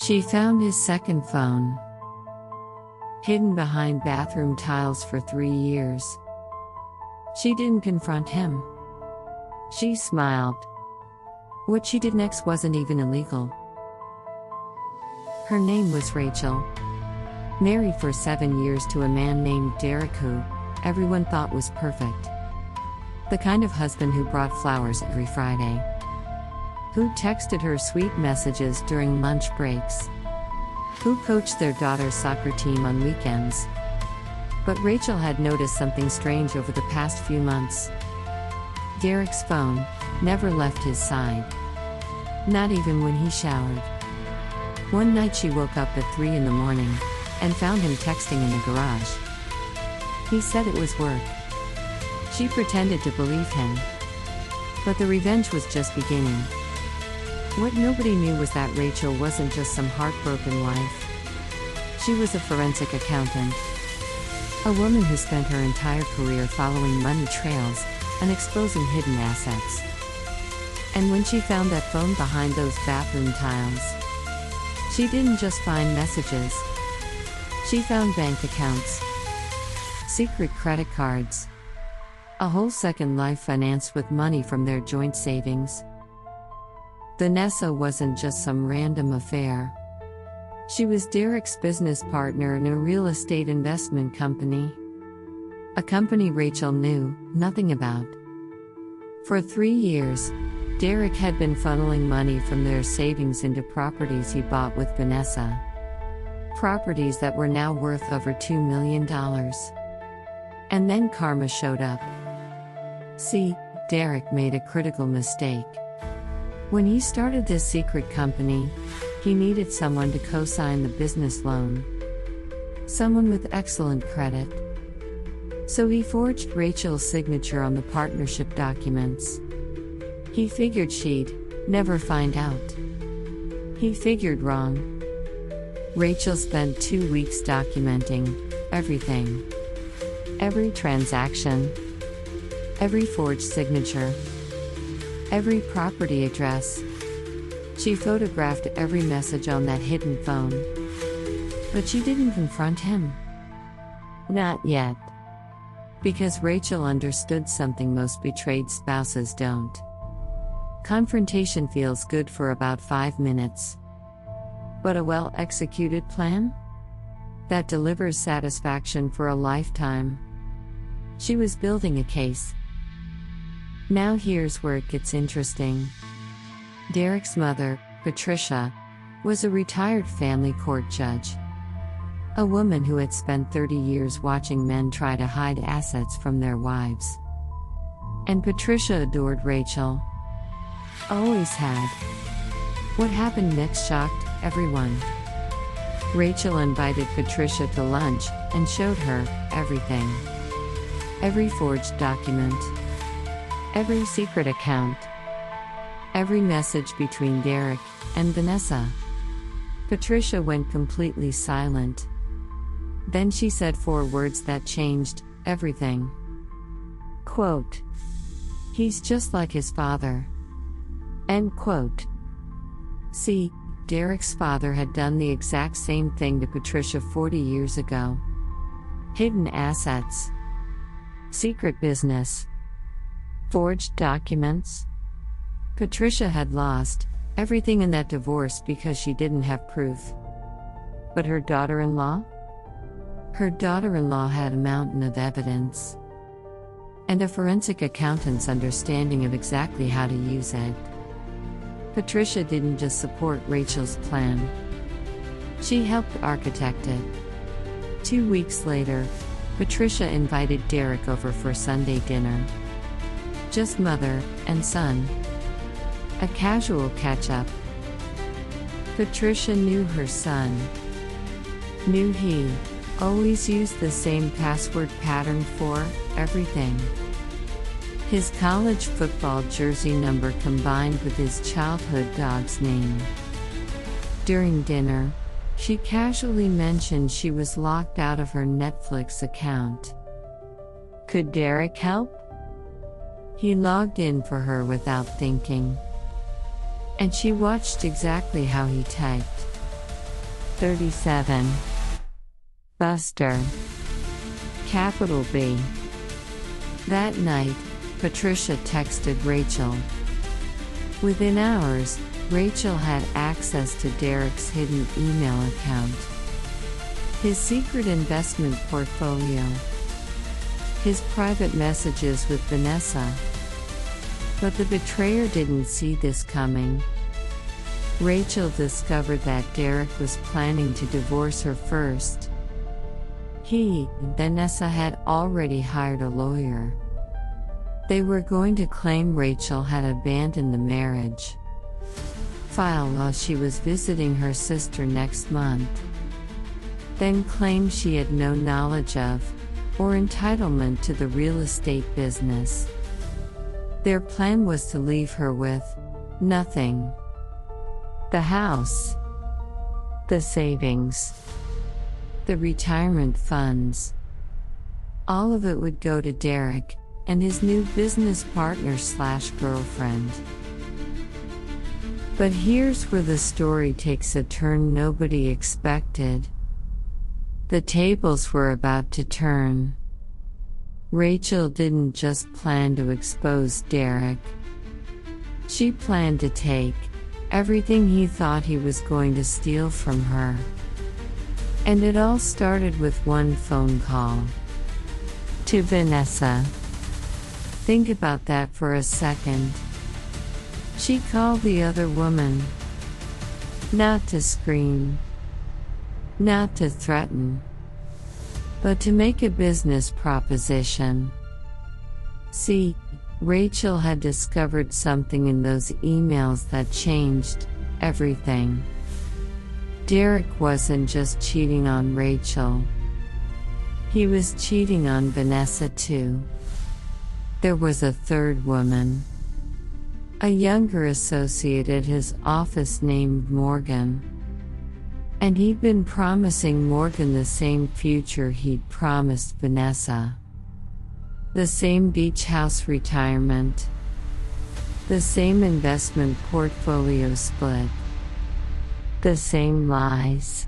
She found his second phone, hidden behind bathroom tiles for 3 years. She didn't confront him. She smiled. What she did next wasn't even illegal. Her name was Rachel. Married for 7 years to a man named Derek who everyone thought was perfect. The kind of husband who brought flowers every Friday. Who texted her sweet messages during lunch breaks. Who coached their daughter's soccer team on weekends. But Rachel had noticed something strange over the past few months. Derek's phone never left his side. Not even when he showered. One night she woke up at 3 in the morning and found him texting in the garage. He said it was work. She pretended to believe him. But the revenge was just beginning. What nobody knew was that Rachel wasn't just some heartbroken wife. She was a forensic accountant. A woman who spent her entire career following money trails and exposing hidden assets. And when she found that phone behind those bathroom tiles, she didn't just find messages. She found bank accounts, secret credit cards, a whole second life financed with money from their joint savings. Vanessa wasn't just some random affair. She was Derek's business partner in a real estate investment company. A company Rachel knew nothing about. For 3 years, Derek had been funneling money from their savings into properties he bought with Vanessa. Properties that were now worth over $2 million. And then karma showed up. See, Derek made a critical mistake. When he started this secret company, he needed someone to co-sign the business loan. Someone with excellent credit. So he forged Rachel's signature on the partnership documents. He figured she'd never find out. He figured wrong. Rachel spent 2 weeks documenting everything. Every transaction. Every forged signature. Every property address. She photographed every message on that hidden phone. But she didn't confront him. Not yet. Because Rachel understood something most betrayed spouses don't. Confrontation feels good for about 5 minutes. But a well-executed plan? That delivers satisfaction for a lifetime. She was building a case. Now here's where it gets interesting. Derek's mother, Patricia, was a retired family court judge. A woman who had spent 30 years watching men try to hide assets from their wives. And Patricia adored Rachel. Always had. What happened next shocked everyone. Rachel invited Patricia to lunch and showed her everything. Every forged document. Every secret account. Every message between Derek and Vanessa. Patricia went completely silent. Then she said 4 words that changed everything. Quote, "He's just like his father." End quote. See, Derek's father had done the exact same thing to Patricia 40 years ago. Hidden assets. Secret business. Forged documents. Patricia had lost everything in that divorce because she didn't have proof. But her daughter-in-law? Her daughter-in-law had a mountain of evidence. And a forensic accountant's understanding of exactly how to use it. Patricia didn't just support Rachel's plan. She helped architect it. 2 weeks later, Patricia invited Derek over for Sunday dinner. Just mother and son. A casual catch-up. Patricia knew her son. Knew he always used the same password pattern for everything. His college football jersey number combined with his childhood dog's name. During dinner, she casually mentioned she was locked out of her Netflix account. Could Derek help? He logged in for her without thinking. And she watched exactly how he typed. 37. Buster. Capital B. That night, Patricia texted Rachel. Within hours, Rachel had access to Derek's hidden email account, his secret investment portfolio, his private messages with Vanessa. But the betrayer didn't see this coming. Rachel discovered that Derek was planning to divorce her first. Vanessa had already hired a lawyer. They were going to claim Rachel had abandoned the marriage. File while she was visiting her sister next month. Then claim she had no knowledge of, or entitlement to the real estate business. Their plan was to leave her with nothing. The house, the savings, the retirement funds. All of it would go to Derek and his new business partner/girlfriend. But here's where the story takes a turn nobody expected. The tables were about to turn. Rachel didn't just plan to expose Derek. She planned to take everything he thought he was going to steal from her. And it all started with one phone call. To Vanessa. Think about that for a second. She called the other woman. Not to scream. Not to threaten. But to make a business proposition. See, Rachel had discovered something in those emails that changed everything. Derek wasn't just cheating on Rachel. He was cheating on Vanessa too. There was a third woman. A younger associate at his office named Morgan. And he'd been promising Morgan the same future he'd promised Vanessa. The same beach house retirement. The same investment portfolio split. The same lies.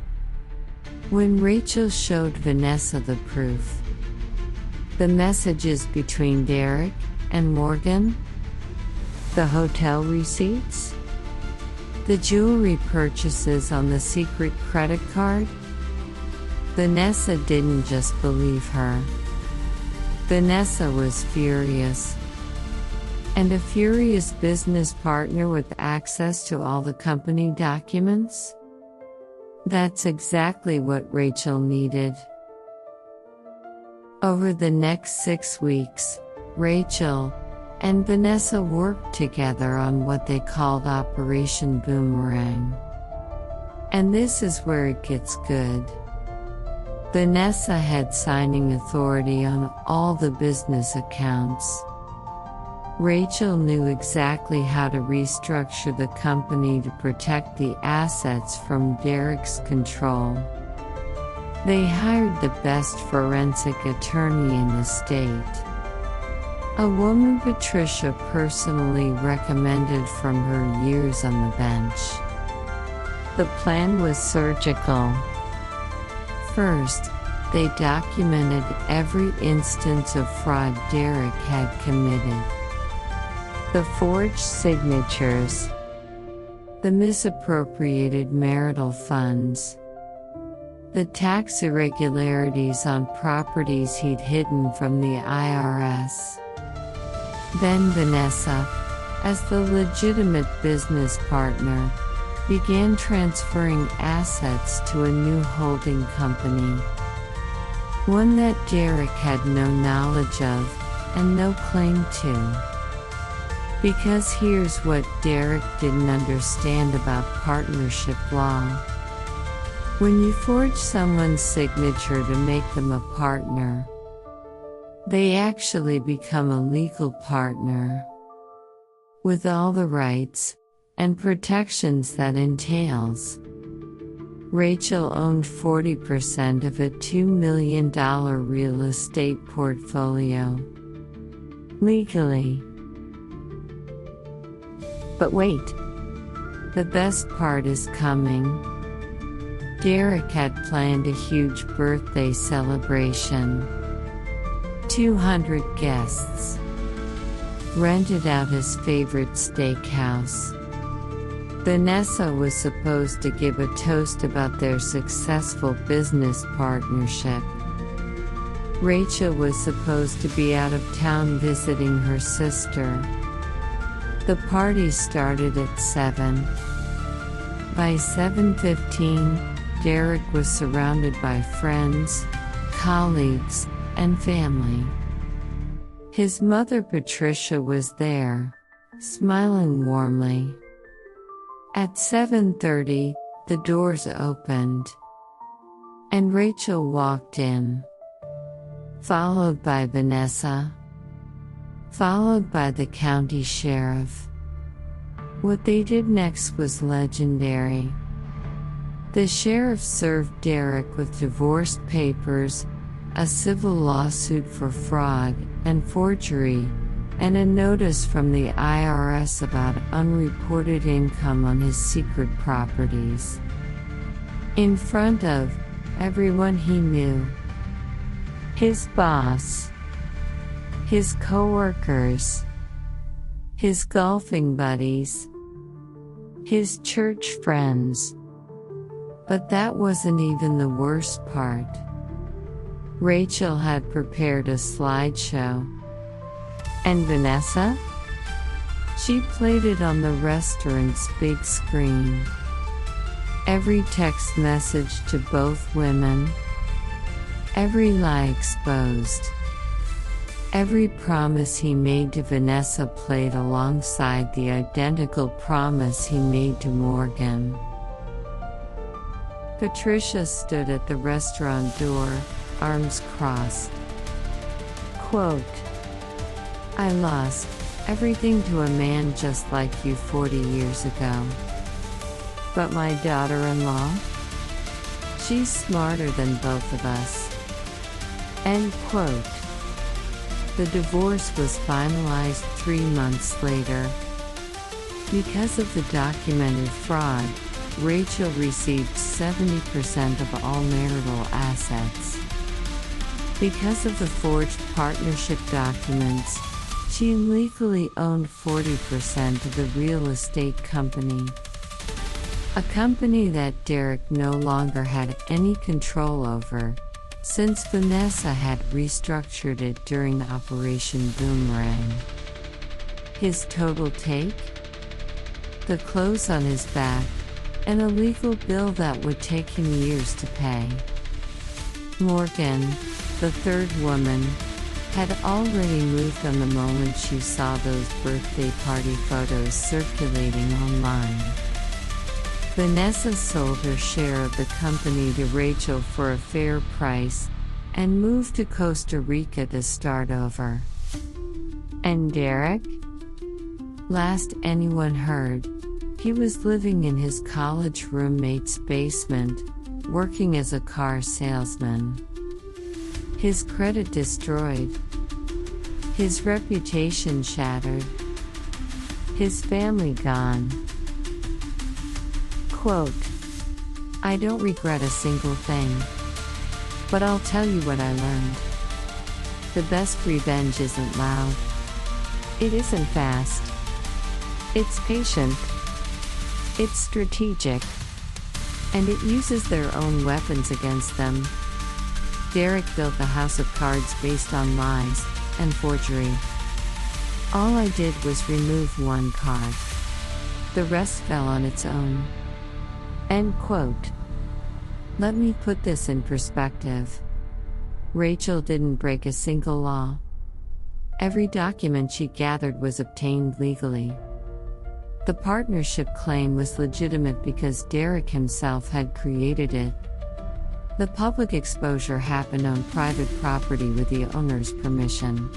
When Rachel showed Vanessa the proof, the messages between Derek and Morgan, the hotel receipts, the jewelry purchases on the secret credit card, Vanessa didn't just believe her. Vanessa was furious. And a furious business partner with access to all the company documents? That's exactly what Rachel needed. Over the next 6 weeks, Rachel and Vanessa worked together on what they called Operation Boomerang. And this is where it gets good. Vanessa had signing authority on all the business accounts. Rachel knew exactly how to restructure the company to protect the assets from Derek's control. They hired the best forensic attorney in the state. A woman Patricia personally recommended from her years on the bench. The plan was surgical. First, they documented every instance of fraud Derek had committed. The forged signatures, the misappropriated marital funds, the tax irregularities on properties he'd hidden from the IRS. Then Vanessa, as the legitimate business partner, began transferring assets to a new holding company. One that Derek had no knowledge of and no claim to. Because here's what Derek didn't understand about partnership law. When you forge someone's signature to make them a partner, they actually become a legal partner. With all the rights and protections that entails. Rachel owned 40% of a $2 million real estate portfolio. Legally. But wait. The best part is coming. Derek had planned a huge birthday celebration. 200 guests. Rented out his favorite steakhouse. Vanessa was supposed to give a toast about their successful business partnership. Rachel was supposed to be out of town visiting her sister. The party started at 7. By 7:15, Derek was surrounded by friends, colleagues, and family. His mother Patricia was there, smiling warmly. At 7:30, the doors opened, and Rachel walked in, followed by Vanessa, followed by the county sheriff. What they did next was legendary. The sheriff served Derek with divorce papers, a civil lawsuit for fraud and forgery, and a notice from the IRS about unreported income on his secret properties. In front of everyone he knew. His boss, his coworkers, his golfing buddies, his church friends. But that wasn't even the worst part. Rachel had prepared a slideshow. And Vanessa? She played it on the restaurant's big screen. Every text message to both women. Every lie exposed. Every promise he made to Vanessa played alongside the identical promise he made to Morgan. Patricia stood at the restaurant door, arms crossed. Quote, "I lost everything to a man just like you 40 years ago. But my daughter-in-law? She's smarter than both of us." End quote. The divorce was finalized 3 months later. Because of the documented fraud, Rachel received 70% of all marital assets. Because of the forged partnership documents, she legally owned 40% of the real estate company. A company that Derek no longer had any control over, since Vanessa had restructured it during Operation Boomerang. His total take? The clothes on his back, and a legal bill that would take him years to pay. Morgan, the third woman, had already moved on the moment she saw those birthday party photos circulating online. Vanessa sold her share of the company to Rachel for a fair price and moved to Costa Rica to start over. And Derek? Last anyone heard, he was living in his college roommate's basement, working as a car salesman. His credit destroyed. His reputation shattered. His family gone. Quote, "I don't regret a single thing. But I'll tell you what I learned. The best revenge isn't loud. It isn't fast. It's patient. It's strategic. And it uses their own weapons against them." Derek built a house of cards based on lies and forgery. All I did was remove one card. The rest fell on its own. End quote. Let me put this in perspective. Rachel didn't break a single law. Every document she gathered was obtained legally. The partnership claim was legitimate because Derek himself had created it. The public exposure happened on private property with the owner's permission.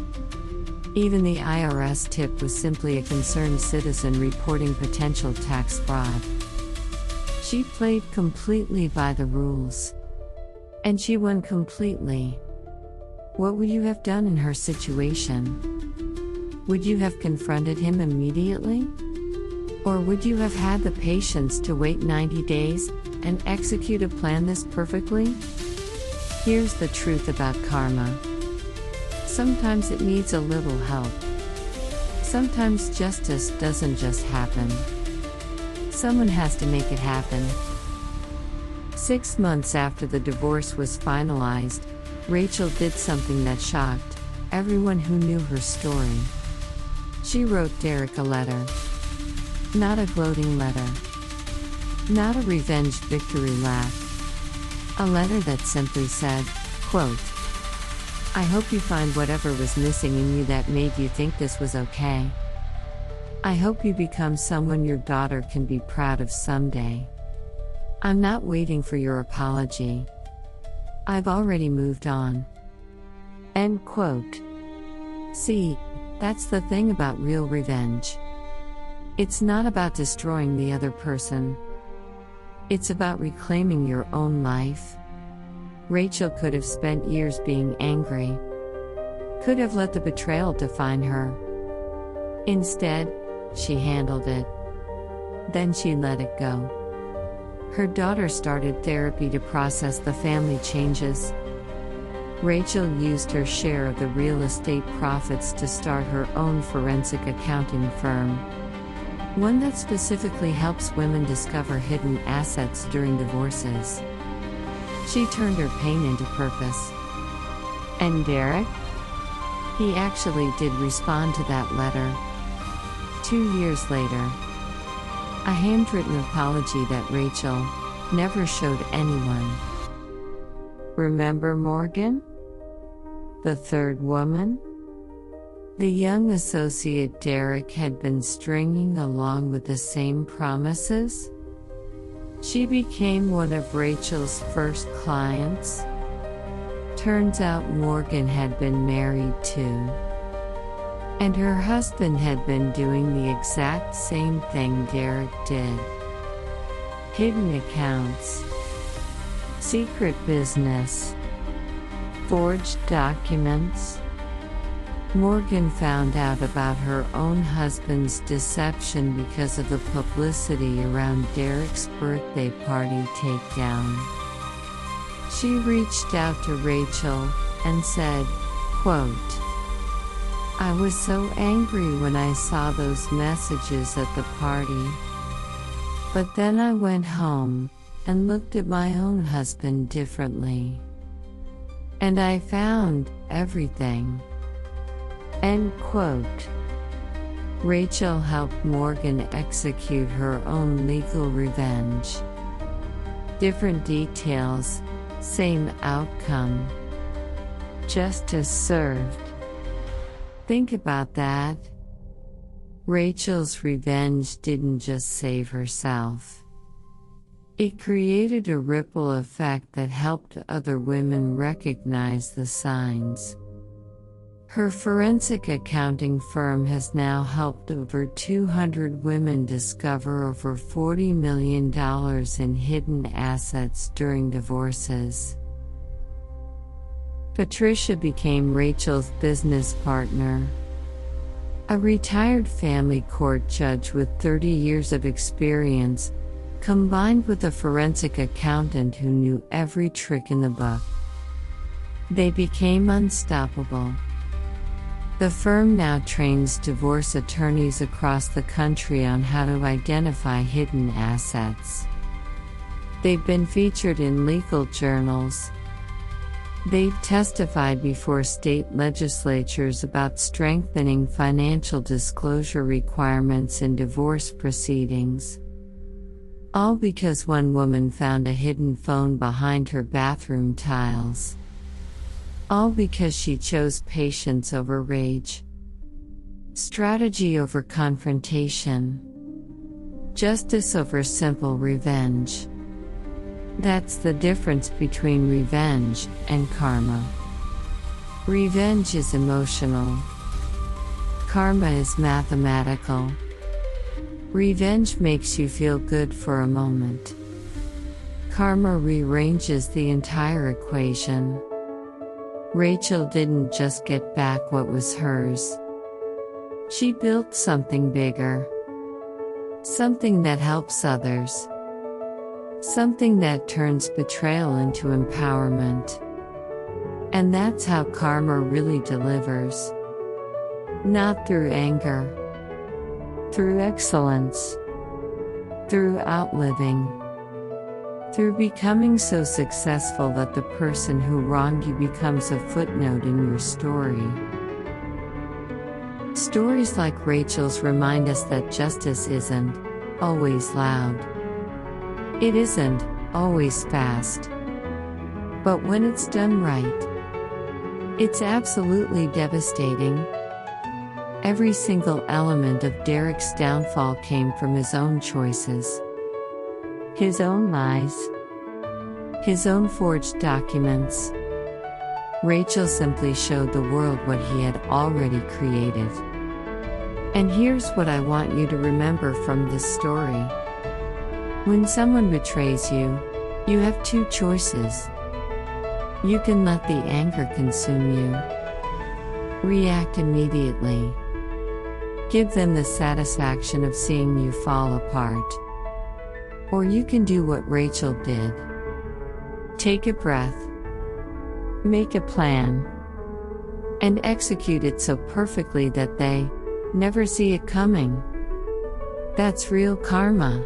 Even the IRS tip was simply a concerned citizen reporting potential tax fraud. She played completely by the rules. And she won completely. What would you have done in her situation? Would you have confronted him immediately? Or would you have had the patience to wait 90 days, and execute a plan this perfectly? Here's the truth about karma. Sometimes it needs a little help. Sometimes justice doesn't just happen. Someone has to make it happen. 6 months after the divorce was finalized, Rachel did something that shocked everyone who knew her story. She wrote Derek a letter. Not a gloating letter. Not a revenge victory lap. A letter that simply said, quote, "I hope you find whatever was missing in you that made you think this was okay. I hope you become someone your daughter can be proud of someday. I'm not waiting for your apology. I've already moved on." End quote. See, that's the thing about real revenge. It's not about destroying the other person. It's about reclaiming your own life. Rachel could have spent years being angry. Could have let the betrayal define her. Instead, she handled it. Then she let it go. Her daughter started therapy to process the family changes. Rachel used her share of the real estate profits to start her own forensic accounting firm. One that specifically helps women discover hidden assets during divorces. She turned her pain into purpose. And Derek? He actually did respond to that letter. 2 years later. A handwritten apology that Rachel never showed anyone. Remember Morgan? The third woman? The young associate Derek had been stringing along with the same promises? She became one of Rachel's first clients. Turns out Morgan had been married too. And her husband had been doing the exact same thing Derek did. Hidden accounts. Secret business. Forged documents. Morgan found out about her own husband's deception because of the publicity around Derek's birthday party takedown. She reached out to Rachel and said, quote, "I was so angry when I saw those messages at the party. But then I went home and looked at my own husband differently. And I found everything." End quote. Rachel helped Morgan execute her own legal revenge. Different details, same outcome. Justice served. Think about that. Rachel's revenge didn't just save herself. It created a ripple effect that helped other women recognize the signs. Her forensic accounting firm has now helped over 200 women discover over $40 million in hidden assets during divorces. Patricia became Rachel's business partner. A retired family court judge with 30 years of experience, combined with a forensic accountant who knew every trick in the book. They became unstoppable. The firm now trains divorce attorneys across the country on how to identify hidden assets. They've been featured in legal journals. They've testified before state legislatures about strengthening financial disclosure requirements in divorce proceedings. All because one woman found a hidden phone behind her bathroom tiles. All because she chose patience over rage. Strategy over confrontation. Justice over simple revenge. That's the difference between revenge and karma. Revenge is emotional. Karma is mathematical. Revenge makes you feel good for a moment. Karma rearranges the entire equation. Rachel didn't just get back what was hers. She built something bigger. Something that helps others. something that turns betrayal into empowerment. And that's how karma really delivers. Not through anger, through excellence, through outliving, through becoming so successful that the person who wronged you becomes a footnote in your story. Stories like Rachel's remind us that justice isn't always loud. It isn't always fast. But when it's done right, it's absolutely devastating. Every single element of Derek's downfall came from his own choices. His own lies. His own forged documents. Rachel simply showed the world what he had already created. And here's what I want you to remember from this story. When someone betrays you, you have two choices. You can let the anger consume you. React immediately. Give them the satisfaction of seeing you fall apart. Or you can do what Rachel did. Take a breath. Make a plan. And execute it so perfectly that they never see it coming. That's real karma.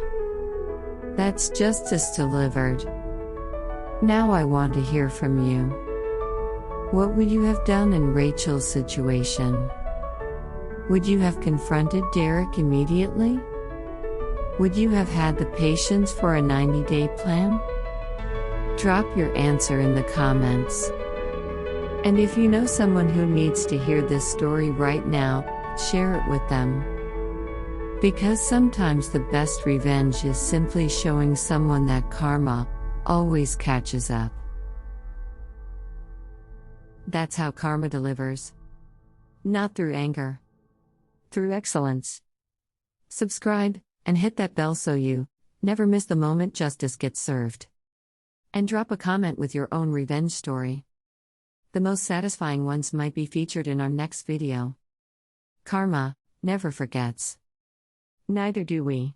That's justice delivered. Now I want to hear from you. What would you have done in Rachel's situation? Would you have confronted Derek immediately? Would you have had the patience for a 90-day plan? Drop your answer in the comments. And if you know someone who needs to hear this story right now, share it with them. Because sometimes the best revenge is simply showing someone that karma always catches up. That's how karma delivers. Not through anger. Through excellence. Subscribe, and hit that bell so you never miss the moment justice gets served. And drop a comment with your own revenge story. The most satisfying ones might be featured in our next video. Karma never forgets. Neither do we.